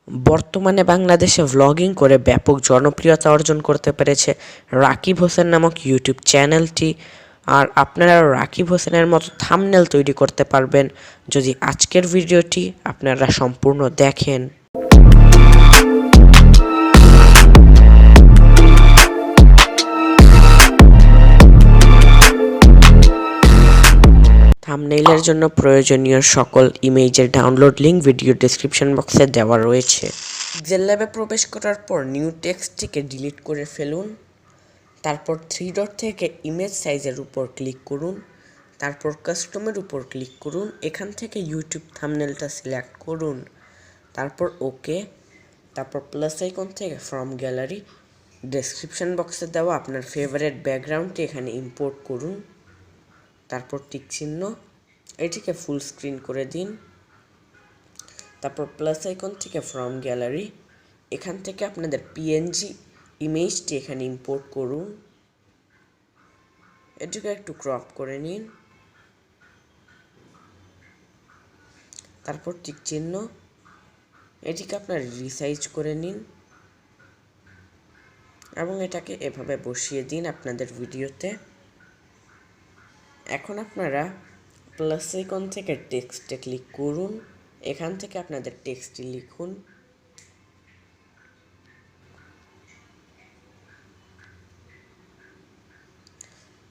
বর্তমানে বাংলাদেশে ভ্লগিং করে ব্যাপক জনপ্রিয়তা অর্জন করতে পেরেছে রাকিব হোসেন নামক ইউটিউব চ্যানেলটি। আর আপনারা রাকিব হোসেনের মতো থাম্বনেল তৈরি করতে পারবেন যদি আজকের ভিডিওটি আপনারা সম্পূর্ণ দেখেন। থাম্বনেইলের জন্য প্রয়োজনীয় সকল ইমেজের ডাউনলোড লিঙ্ক ভিডিও ডেসক্রিপশন বক্সে দেওয়া রয়েছে। পিক্সেল ল্যাবে প্রবেশ করার পর নিউ টেক্সটটিকে ডিলিট করে ফেলুন। তারপর 3 ডট থেকে ইমেজ সাইজের উপর ক্লিক করুন। তারপর কাস্টমের উপর ক্লিক করুন। এখান থেকে ইউটিউব থাম্বনেলটা সিলেক্ট করুন। তারপর ওকে। তারপর প্লাস আইকন থেকে ফ্রম গ্যালারি ডেসক্রিপশন বক্সে দেওয়া আপনার ফেভারিট ব্যাকগ্রাউন্ডটি এখানে ইম্পোর্ট করুন। তারপর টিক চিহ্ন, এটিকে ফুল স্ক্রিন করে দিন। তারপর প্লাস আইকন থেকে ফ্রম গ্যালারি এখান থেকে আপনাদের পিএনজি ইমেজটি এখানে ইম্পোর্ট করুন। এটিকে একটু ক্রপ করে নিন। তারপর টিক চিহ্ন, এটিকে আপনার রিসাইজ করে নিন এবং এটাকে এভাবে বসিয়ে দিন আপনাদের ভিডিওতে। এখন আপনারা প্লাস আইকন থেকে টেক্সটে ক্লিক করুন। এখান থেকে আপনাদের টেক্সটটি লিখুন।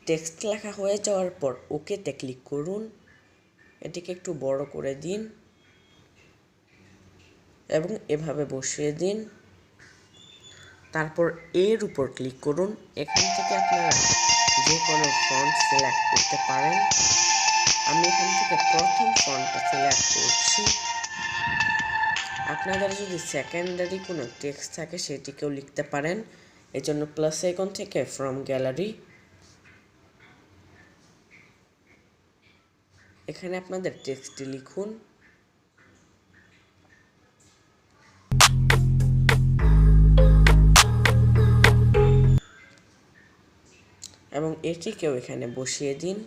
টেক্সট লেখা হয়ে যাওয়ার পর ওকেতে ক্লিক করুন। এটিকে একটু বড় করে দিন এবং এভাবে বসিয়ে দিন। তারপর এর উপর ক্লিক করুন। এখান থেকে আপনারা যে কোনো ফন্ট সিলেক্ট করতে পারেন। আমি এখান থেকে প্রথম ফন্টটা সিলেক্ট করছি। আপনাদের যদি সেকেন্ডারি কোনো টেক্সট থাকে সেটিকেও লিখতে পারেন। এজন্য প্লাস আইকন থেকে ফ্রম গ্যালারি এখানে আপনাদের টেক্সটটি লিখুন। এবং এটিকেও এখানে বসিয়ে দিন।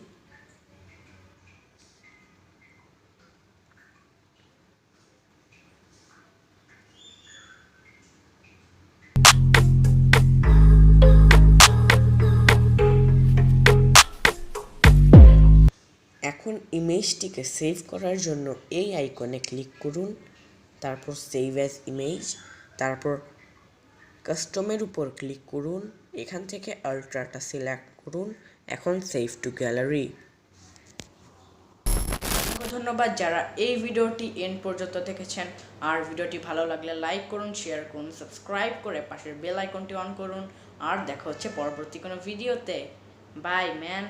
এখন ইমেজটিকে সেভ করার জন্য এই আইকনে ক্লিক করুন। তারপর সেভ অ্যাজ ইমেজ। তারপর কাস্টমের উপর ক্লিক করুন। এখান থেকে আল্ট্রাটা সিলেক্ট করুন। এখন সেভ টু গ্যালারি। ধন্যবাদ যারা এই ভিডিওটি এন্ড পর্যন্ত দেখেছেন। আর ভিডিওটি ভালো লাগলে লাইক করুন, শেয়ার করুন, সাবস্ক্রাইব করে পাশের বেল আইকনটি অন করুন। আর দেখা হচ্ছে পরবর্তী কোনো ভিডিওতে। Bye man.